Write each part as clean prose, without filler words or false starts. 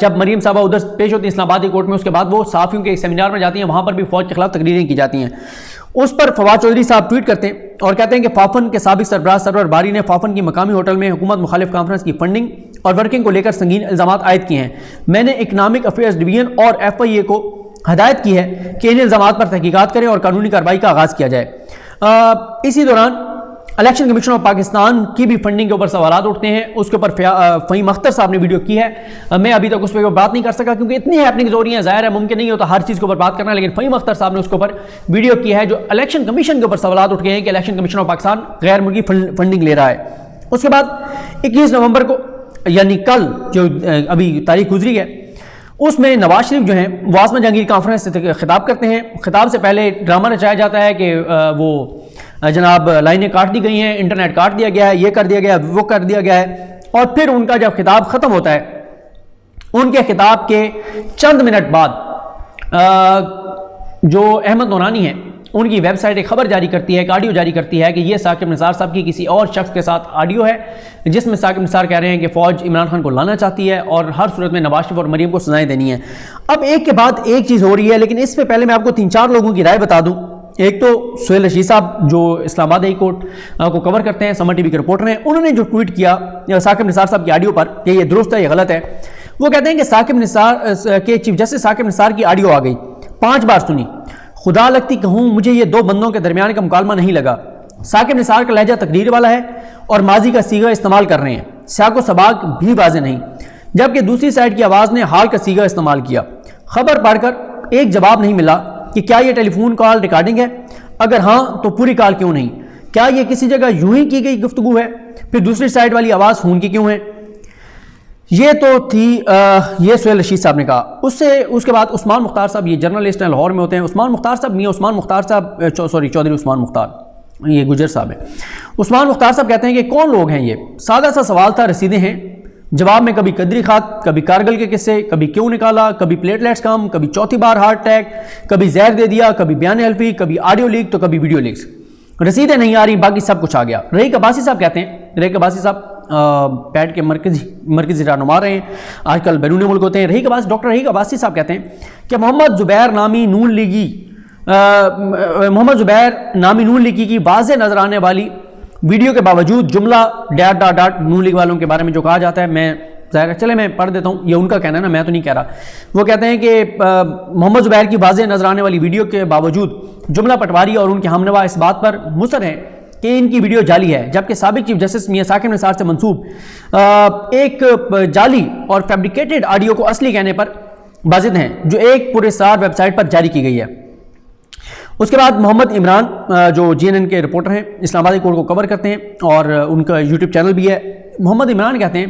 جب مریم صاحبہ ادھر پیش ہوتی ہیں اسلام آبادی کورٹ میں، اس کے بعد وہ صحافیوں کے ایک سیمینار میں جاتی ہیں، وہاں پر بھی فوج کے خلاف تقریریں کی جاتی ہیں۔ اس پر فواد چودھری صاحب ٹویٹ کرتے ہیں اور کہتے ہیں کہ فافن کے سابق سربراہ سرور باری نے فافن کی مقامی ہوٹل میں حکومت مخالف کانفرنس کی فنڈنگ اور ورکنگ کو لے کر سنگین الزامات عائد کیے ہیں۔ میں نے اکنامک افیئرز ڈویژن اور FIA کو ہدایت کی ہے کہ ان الزامات پر تحقیقات کریں اور قانونی کارروائی کا آغاز کیا جائے۔ اسی دوران الیکشن کمیشن آف پاکستان کی بھی فنڈنگ کے اوپر سوالات اٹھتے ہیں، اس کے اوپر فہیم اختر صاحب نے ویڈیو کی ہے، میں ابھی تک اس پہ بات نہیں کر سکا کیونکہ اتنی ہیپننگز ہو رہی ہیں، ظاہر ہے ممکن نہیں ہوتا ہر چیز کے اوپر بات کرنا، لیکن فہیم اختر صاحب نے اس کے اوپر ویڈیو کی ہے جو الیکشن کمیشن کے اوپر سوالات اٹھ گئے ہیں کہ الیکشن کمیشن آف پاکستان غیر ملکی فنڈنگ لے رہا ہے۔ اس کے بعد 21 نومبر کو یعنی کل جو ابھی تاریخ گزری ہے، اس میں نواز شریف جو ہیں وہ آسما جہانگیر کانفرنس سے خطاب کرتے ہیں۔ خطاب سے پہلے ڈرامہ رچایا جاتا ہے کہ وہ جناب لائنیں کاٹ دی گئی ہیں، انٹرنیٹ کاٹ دیا گیا ہے، یہ کر دیا گیا ہے، وہ کر دیا گیا ہے، اور پھر ان کا جب خطاب ختم ہوتا ہے، ان کے خطاب کے چند منٹ بعد جو احمد نورانی ہیں ان کی ویب سائٹ ایک خبر جاری کرتی ہے، ایک آڈیو جاری کرتی ہے کہ یہ ثاقب نثار صاحب کی کسی اور شخص کے ساتھ آڈیو ہے جس میں ثاقب نثار کہہ رہے ہیں کہ فوج عمران خان کو لانا چاہتی ہے اور ہر صورت میں نواز شریف اور مریم کو سزائیں دینی ہیں۔ اب ایک کے بعد ایک چیز ہو رہی ہے، لیکن اس سے پہلے میں آپ کو 3-4 لوگوں کی رائے بتا دوں۔ ایک تو سہیل رشید صاحب جو اسلام آباد ہائی کورٹ کو کور کرتے ہیں، سمر ٹی وی کے رپورٹر ہیں، انہوں نے جو ٹویٹ کیا ثاقب نثار صاحب کی آڈیو پر کہ یہ درست ہے یہ غلط ہے، وہ کہتے ہیں کہ ثاقب نثار کے چیف جسٹس ثاقب نثار کی آڈیو آ گئی، 5 بار سنی، خدا لگتی کہوں مجھے یہ 2 بندوں کے درمیان کا مکالمہ نہیں لگا۔ ثاقب نثار کا لہجہ تقریر والا ہے اور ماضی کا صیغہ استعمال کر رہے ہیں، سیاق و سباق بھی واضح نہیں، جبکہ دوسری سائڈ کی آواز نے حال کا صیغہ استعمال کیا۔ خبر پڑھ کر ایک جواب نہیں ملا کہ کیا یہ ٹیلی فون کال ریکارڈنگ ہے، اگر ہاں تو پوری کال کیوں نہیں، کیا یہ کسی جگہ یوں ہی کی گئی گفتگو ہے، پھر دوسری سائڈ والی آواز فون کی کیوں ہے۔ یہ تو تھی یہ سہیل رشید صاحب نے کہا۔ اس کے بعد عثمان مختار صاحب، یہ جرنلسٹ ہیں، لاہور میں ہوتے ہیں، عثمان مختار صاحب، میاں عثمان مختار صاحب، چودھری عثمان مختار، یہ گجر صاحب ہیں۔ عثمان مختار صاحب کہتے ہیں کہ کون لوگ ہیں یہ، سادہ سا سوال تھا، رسیدیں ہیں، جواب میں کبھی قدری خات، کبھی کارگل کے قصے، کبھی کیوں نکالا، کبھی پلیٹلیٹس کم، کبھی چوتھی بار ہارٹ اٹیک، کبھی زہر دے دیا، کبھی بیان حلفی، کبھی آڈیو لیک تو کبھی ویڈیو لیکس، رسیدیں نہیں آ رہی، باقی سب کچھ آ گیا۔ رحیق عباسی صاحب کہتے ہیں، رحیق عباسی صاحب پیٹ کے مرکزی رہنما رہے ہیں، آج کل بیرون ملک ہوتے ہیں۔ ڈاکٹر رحیق عباسی صاحب کہتے ہیں کہ محمد زبیر نامی نون لیگی کی واضح نظر آنے والی ویڈیو کے باوجود جملہ ڈاٹ نون لیگ والوں کے بارے میں جو کہا جاتا ہے، میں ظاہر چلے میں پڑھ دیتا ہوں، یہ ان کا کہنا ہے نا، میں تو نہیں کہہ رہا۔ وہ کہتے ہیں کہ محمد زبیر کی واضح نظر آنے والی ویڈیو کے باوجود جملہ پٹواری اور ان کے ہمنوا اس بات پر مصر ہیں کہ ان کی ویڈیو جعلی ہے، جبکہ سابق چیف جسٹس میاں ثاقب نثار سے منسوب ایک جعلی اور فیبریکیٹڈ آڈیو کو اصلی کہنے پر بازد ہیں جو ایک پراسرار ویب سائٹ پر جاری کی گئی ہے۔ اس کے بعد محمد عمران جو GNN کے رپورٹر ہیں، اسلام آبادی کورٹ کو کور کرتے ہیں اور ان کا YouTube چینل بھی ہے، محمد عمران کہتے ہیں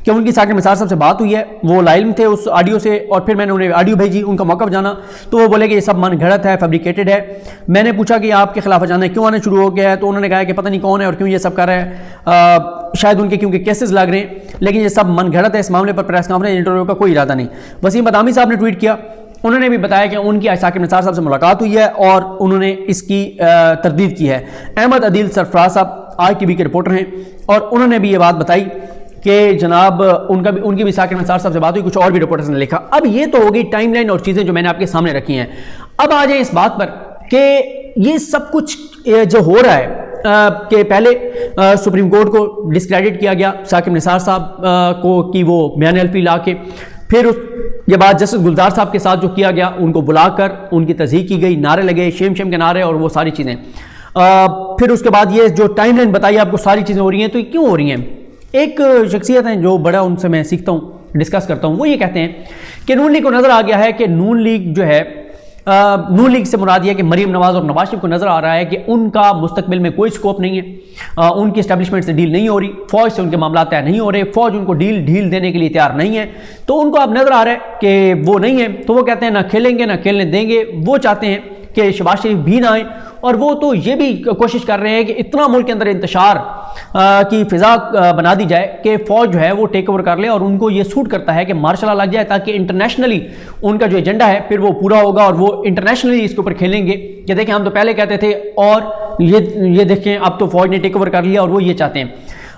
کہ ان کی ثاقب نثار صاحب سے بات ہوئی ہے، وہ لائن تھے اس آڈیو سے، اور پھر میں نے انہیں آڈیو بھیجی، ان کا موقف جانا تو وہ بولے کہ یہ سب من گھڑت ہے، فیبریکیٹڈ ہے۔ میں نے پوچھا کہ آپ کے خلاف اچانک کیوں آنا شروع ہو گیا ہے، تو انہوں نے کہا کہ پتہ نہیں کون ہے اور کیوں یہ سب کر رہا ہے، شاید ان کے کیونکہ کیسز لگ رہے ہیں، لیکن یہ سب من گھڑت ہے، اس معاملے پر پریس کانفرنس انٹرویو کا کوئی ارادہ نہیں۔ وسیم بدامی صاحب نے ٹویٹ کیا، انہوں نے بھی بتایا کہ ان کی ثاقب نثار صاحب سے ملاقات ہوئی ہے اور انہوں نے اس کی تردید کی ہے۔ احمد عدیل سرفراز صاحب ITV کے رپورٹر ہیں اور انہوں نے بھی یہ بات بتائی کہ جناب ان کی بھی ثاقب نثار صاحب سے بات ہوئی، کچھ اور بھی رپورٹرز نے لکھا۔ اب یہ تو ہو گئی ٹائم لائن اور چیزیں جو میں نے آپ کے سامنے رکھی ہیں۔ اب آ جائیں اس بات پر کہ یہ سب کچھ جو ہو رہا ہے کہ پہلے سپریم کورٹ کو ڈسکریڈٹ کیا گیا ثاقب نثار صاحب کو کہ وہ بیان حلفی لا کے، پھر اس کے بعد جسٹس گلزار صاحب کے ساتھ جو کیا گیا، ان کو بلا کر ان کی تصدیق کی گئی، نعرے لگے، شیم کے نعرے اور وہ ساری چیزیں، پھر اس کے بعد یہ جو ٹائم لائن بتائی آپ کو ساری چیزیں ہو رہی ہیں، تو یہ کیوں ہو رہی ہیں؟ ایک شخصیت ہیں جو بڑا ان سے میں سیکھتا ہوں، ڈسکس کرتا ہوں، وہ یہ کہتے ہیں کہ نون لیگ کو نظر آ گیا ہے کہ نون لیگ جو ہے، نون لیگ سے مراد یہ ہے کہ مریم نواز اور نواز شریف کو نظر آ رہا ہے کہ ان کا مستقبل میں کوئی سکوپ نہیں ہے، ان کی اسٹیبلشمنٹ سے ڈیل نہیں ہو رہی، فوج سے ان کے معاملات طے نہیں ہو رہے، فوج ان کو ڈیل دینے کے لیے تیار نہیں ہے، تو ان کو اب نظر آ رہا ہے کہ وہ نہیں ہے، تو وہ کہتے ہیں نہ کھیلیں گے نہ کھیلنے دیں گے۔ وہ چاہتے ہیں کہ شہباز شریف بھی نہ آئیں، اور وہ تو یہ بھی کوشش کر رہے ہیں کہ اتنا ملک کے اندر انتشار کی فضا بنا دی جائے کہ فوج جو ہے وہ ٹیک اوور کر لے، اور ان کو یہ سوٹ کرتا ہے کہ مارشل لا لگ جائے تاکہ انٹرنیشنلی ان کا جو ایجنڈا ہے پھر وہ پورا ہوگا، اور وہ انٹرنیشنلی اس کے اوپر کھیلیں گے کہ دیکھیں ہم تو پہلے کہتے تھے اور یہ دیکھیں اب تو فوج نے ٹیک اوور کر لیا، اور وہ یہ چاہتے ہیں۔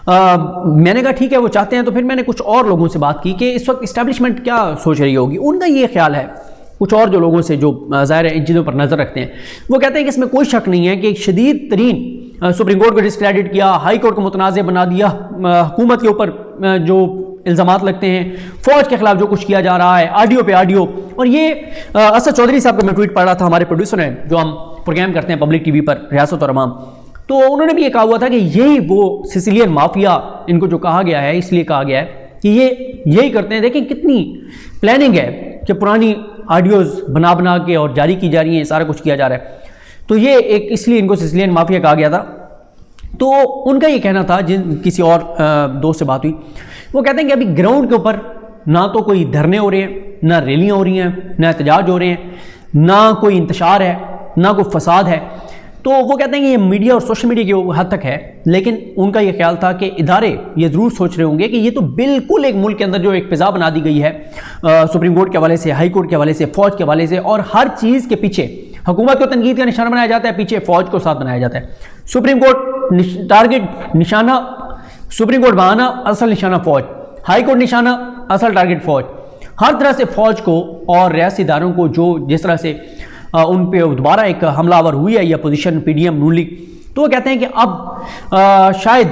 میں نے کہا ٹھیک ہے وہ چاہتے ہیں، تو پھر میں نے کچھ اور لوگوں سے بات کی کہ اس وقت اسٹیبلشمنٹ کیا سوچ رہی ہوگی. ان کا یہ خیال ہے، کچھ اور جو لوگوں سے جو ظاہر ہے ان چیزوں پر نظر رکھتے ہیں، وہ کہتے ہیں کہ اس میں کوئی شک نہیں ہے کہ ایک شدید ترین سپریم کورٹ کو ڈسکریڈٹ کیا، ہائی کورٹ کو متنازع بنا دیا، حکومت کے اوپر جو الزامات لگتے ہیں، فوج کے خلاف جو کچھ کیا جا رہا ہے، آڈیو پہ آڈیو. اور یہ اسد چودھری صاحب کا میں ٹویٹ پڑھ رہا تھا، ہمارے پروڈیوسر ہیں جو ہم پروگرام کرتے ہیں پبلک ٹی وی پر ریاست اور عوام، تو انہوں نے بھی یہ کہا ہوا تھا کہ یہی وہ سسیلین مافیا ان کو جو کہا گیا ہے، اس لیے کہا گیا ہے کہ یہ یہی کرتے ہیں. دیکھیں کتنی پلاننگ ہے کہ پرانی آڈیوز بنا بنا کے اور جاری کی جا رہی ہیں، سارا کچھ کیا جا رہا ہے. تو یہ ایک اس لیے ان کو سسیلین مافیا کہا گیا تھا. تو ان کا یہ کہنا تھا، کسی اور دوست سے بات ہوئی، وہ کہتے ہیں کہ ابھی گراؤنڈ کے اوپر نہ تو کوئی دھرنے ہو رہے ہیں، نہ ریلیاں ہو رہی ہیں، نہ احتجاج ہو رہے ہیں، نہ کوئی انتشار ہے، نہ کوئی فساد ہے. تو وہ کہتے ہیں کہ یہ میڈیا اور سوشل میڈیا کی حد تک ہے، لیکن ان کا یہ خیال تھا کہ ادارے یہ ضرور سوچ رہے ہوں گے کہ یہ تو بالکل ایک ملک کے اندر جو ایک فضا بنا دی گئی ہے سپریم کورٹ کے حوالے سے، ہائی کورٹ کے حوالے سے، فوج کے حوالے سے، اور ہر چیز کے پیچھے حکومت کو تنقید کا نشانہ بنایا جاتا ہے، پیچھے فوج کو ساتھ بنایا جاتا ہے. سپریم کورٹ ٹارگٹ نشانہ، سپریم کورٹ بہانہ، اصل نشانہ فوج، ہائی کورٹ نشانہ، اصل ٹارگٹ فوج. ہر طرح سے فوج کو اور ریاستی اداروں کو جو جس طرح سے ان پہ دوبارہ ایک حملہ آور ہوئی ہے یہ اپوزیشن پی ڈی ایم نون لیگ، تو وہ کہتے ہیں کہ اب شاید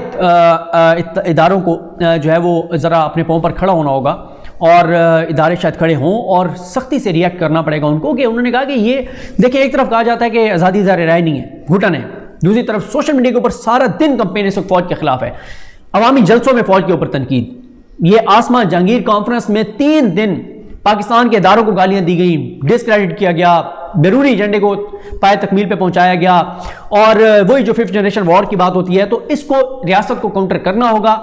اداروں کو جو ہے وہ ذرا اپنے پاؤں پر کھڑا ہونا ہوگا، اور ادارے شاید کھڑے ہوں اور سختی سے ریئیکٹ کرنا پڑے گا ان کو. کہ انہوں نے کہا کہ یہ دیکھیں، ایک طرف کہا جاتا ہے کہ آزادی ظاہر رائے نہیں ہے، گھٹن ہے، دوسری طرف سوشل میڈیا کے اوپر سارا دن کمپین اس وقت فوج کے خلاف ہے، عوامی جلسوں میں فوج کے اوپر تنقید. یہ آسما جہانگیر کانفرنس میں 3 دن پاکستان کے اداروں کو گالیاں دی گئیں، ڈسکریڈٹ کیا گیا، بیرونی ایجنڈے کو پائے تکمیل پہ پہنچایا گیا، اور وہی جو 5th جنریشن وار کی بات ہوتی ہے، تو اس کو ریاست کو کاؤنٹر کرنا ہوگا.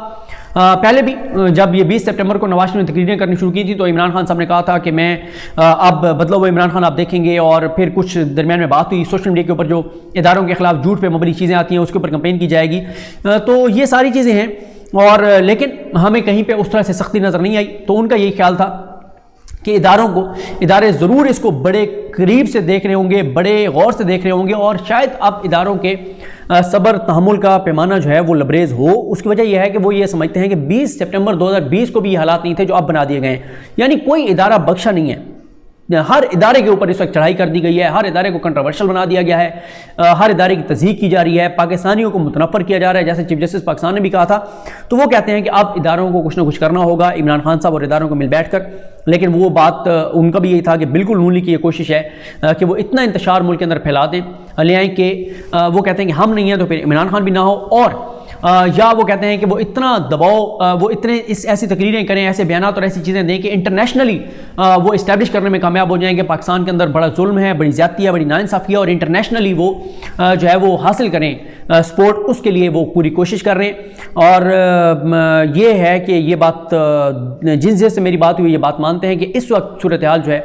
پہلے بھی جب یہ 20 سپٹمبر کو نواز شریف نے تقریریں کرنی شروع کی تھی، تو عمران خان صاحب نے کہا تھا کہ میں اب بدلا ہوا عمران خان آپ دیکھیں گے، اور پھر کچھ درمیان میں بات ہوئی سوشل میڈیا کے اوپر جو اداروں کے خلاف جھوٹ پہ مبنی چیزیں آتی ہیں اس کے اوپر کمپین کی جائے گی. تو یہ ساری چیزیں ہیں، اور لیکن ہمیں کہیں پہ اس طرح سے سختی نظر نہیں آئی. تو ان کا یہی خیال تھا کہ ادارے ضرور اس کو بڑے قریب سے دیکھ رہے ہوں گے، بڑے غور سے دیکھ رہے ہوں گے، اور شاید اب اداروں کے صبر تحمل کا پیمانہ جو ہے وہ لبریز ہو. اس کی وجہ یہ ہے کہ وہ یہ سمجھتے ہیں کہ 20 سپٹمبر 2020 کو بھی یہ حالات نہیں تھے جو اب بنا دیے گئے ہیں. یعنی کوئی ادارہ بخشا نہیں ہے، ہر ادارے کے اوپر اس وقت چڑھائی کر دی گئی ہے، ہر ادارے کو کنٹروورشل بنا دیا گیا ہے، ہر ادارے کی تضحیق کی جا رہی ہے، پاکستانیوں کو متنفر کیا جا رہا ہے، جیسے چیف جسٹس پاکستان نے بھی کہا تھا. تو وہ کہتے ہیں کہ اب اداروں کو کچھ نہ کچھ کرنا ہوگا، عمران خان صاحب اور اداروں کو مل بیٹھ کر. لیکن وہ بات ان کا بھی یہی تھا کہ بالکل نون لیگ کی یہ کوشش ہے کہ وہ اتنا انتشار ملک کے اندر پھیلا دیں لے آئیں کہ وہ کہتے ہیں کہ ہم نہیں ہیں تو پھر عمران خان بھی نہ ہو، اور یا وہ کہتے ہیں کہ وہ اتنا دباؤ، وہ اتنے ایسی تقریریں کریں، ایسے بیانات اور ایسی چیزیں دیں کہ انٹرنیشنلی وہ اسٹیبلش کرنے میں کامیاب ہو جائیں کہ پاکستان کے اندر بڑا ظلم ہے، بڑی زیادتی ہے، بڑی ناانصافی ہے، اور انٹرنیشنلی وہ جو ہے وہ حاصل کریں سپورٹ، اس کے لیے وہ پوری کوشش کر رہے ہیں. اور یہ ہے کہ یہ بات جن سے میری بات ہوئی یہ بات مانتے ہیں کہ اس وقت صورتحال جو ہے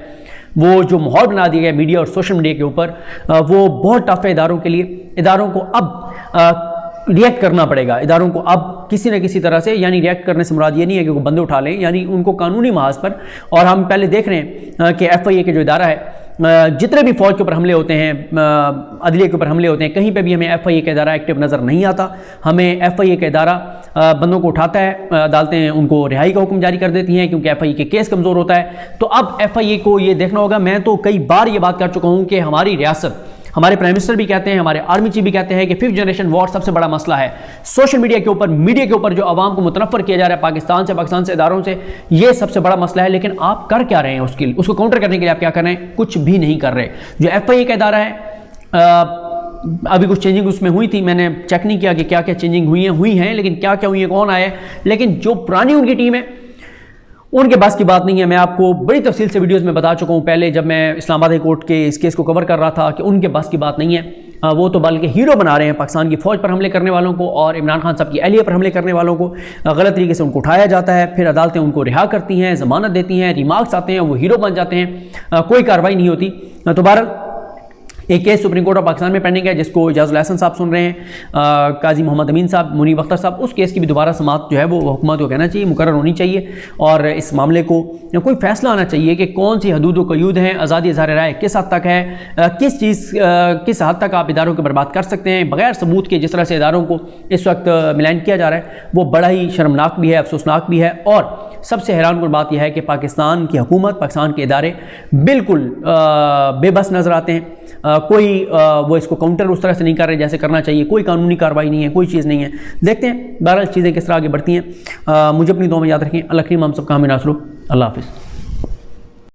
وہ جو ماحول بنا دیا گیا میڈیا اور سوشل میڈیا کے اوپر وہ بہت ٹف ہے اداروں کے لیے. اداروں کو اب ریئیکٹ کرنا پڑے گا، اداروں کو اب کسی نہ کسی طرح سے، یعنی ریئیکٹ کرنے سے مراد یہ نہیں ہے کہ وہ بندے اٹھا لیں، یعنی ان کو قانونی محاذ پر. اور ہم پہلے دیکھ رہے ہیں کہ ایف آئی اے کے جو ادارہ ہے، جتنے بھی فوج کے اوپر حملے ہوتے ہیں، عدلیہ کے اوپر حملے ہوتے ہیں، کہیں پہ بھی ہمیں ایف آئی اے کا ادارہ ایکٹیو نظر نہیں آتا. ہمیں ایف آئی اے کا ادارہ بندوں کو اٹھاتا ہے، عدالتیں ان کو رہائی کا حکم جاری کر دیتی ہیں کیونکہ ایف آئی اے کے کیس کمزور ہوتا ہے. تو اب ایف آئی اے کو یہ دیکھنا ہوگا. میں تو کئی بار یہ بات کر چکا ہوں کہ ہماری ریاست، ہمارے پرائم منسٹر بھی کہتے ہیں، ہمارے آرمی چیف بھی کہتے ہیں کہ 5th جنریشن وار سب سے بڑا مسئلہ ہے. سوشل میڈیا کے اوپر، میڈیا کے اوپر جو عوام کو متنفر کیا جا رہا ہے پاکستان سے اداروں سے، یہ سب سے بڑا مسئلہ ہے. لیکن آپ کر کیا رہے ہیں؟ اس کو کاؤنٹر کرنے کے لیے آپ کیا کر رہے ہیں؟ کچھ بھی نہیں کر رہے. جو ایف آئی اے کا ادارہ ہے، ابھی کچھ چینجنگ اس میں ہوئی تھی، میں نے چیک نہیں کیا کہ کیا کیا چینجنگ ہوئی ہیں، لیکن کیا کیا ہوئی ہیں، کون آیا ہے. لیکن جو پرانی ان کی ٹیم ہے ان کے بس کی بات نہیں ہے. میں آپ کو بڑی تفصیل سے ویڈیوز میں بتا چکا ہوں پہلے، جب میں اسلام آباد ہائی کورٹ کے اس کیس کو کور کر رہا تھا، کہ ان کے بس کی بات نہیں ہے. وہ تو بلکہ ہیرو بنا رہے ہیں پاکستان کی فوج پر حملے کرنے والوں کو، اور عمران خان صاحب کی اہلیہ پر حملے کرنے والوں کو غلط طریقے سے ان کو اٹھایا جاتا ہے، پھر عدالتیں ان کو رہا کرتی ہیں، ضمانت دیتی ہیں، ریمارکس آتے ہیں، وہ ہیرو بن جاتے ہیں، کوئی کارروائی نہیں ہوتی. تو بہرحال ایک case supreme court of Pakistan میں پینڈنگ ہے جس کو اجاز الحسن صاحب سن رہے ہیں، قاضی محمد امین صاحب، منیب اختر صاحب، اس کیس کی بھی دوبارہ سماعت جو ہے وہ حکومت کو کہنا چاہیے، مقرر ہونی چاہیے، اور اس معاملے کو کوئی فیصلہ آنا چاہیے کہ کون سی حدود و قیود ہیں، آزادی اظہار رائے کس حد تک ہے، کس حد تک آپ اداروں کو برباد کر سکتے ہیں بغیر ثبوت کے. جس طرح سے اداروں کو اس وقت ملائن کیا جا رہا ہے وہ بڑا ہی شرمناک بھی ہے، افسوسناک بھی ہے، اور سب سے حیران کن بات یہ ہے کہ پاکستان کی حکومت، پاکستان کے ادارے بالکل بے بس نظر آتے ہیں. کوئی وہ اس کو کاؤنٹر اس طرح سے نہیں کر رہے جیسے کرنا چاہیے، کوئی قانونی کارروائی نہیں ہے، کوئی چیز نہیں ہے. دیکھتے ہیں بہرحال چیزیں کس طرح آگے بڑھتی ہیں. مجھے اپنی دعا میں یاد رکھیں. اللہ کریم ہم سب کا حامی ناصر ہو. اللہ حافظ.